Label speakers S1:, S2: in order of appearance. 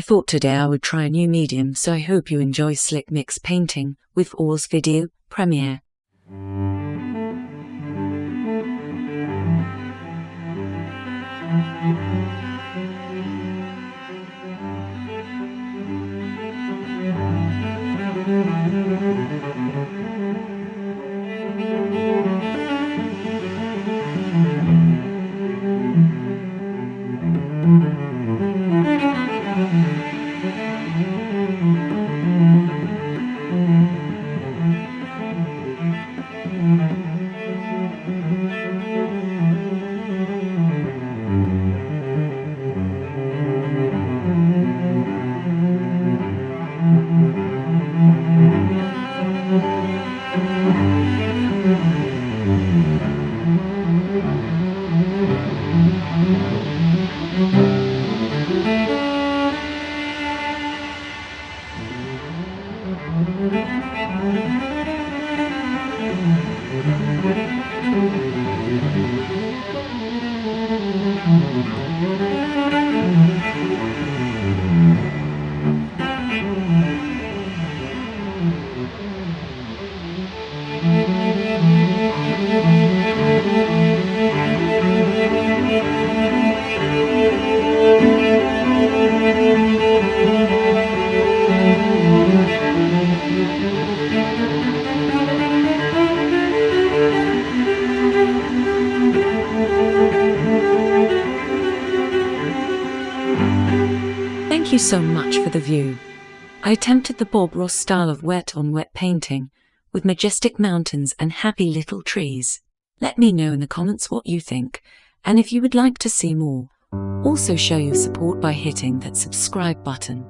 S1: thought today I would try a new medium, so I hope you enjoy Acrylic Mick's painting with Oil's video premiere. Thank you so much for the view. I attempted the Bob Ross style of wet on wet painting with majestic mountains and happy little trees. Let me know in the comments what you think and if you would like to see more. Also show your support by hitting that subscribe button.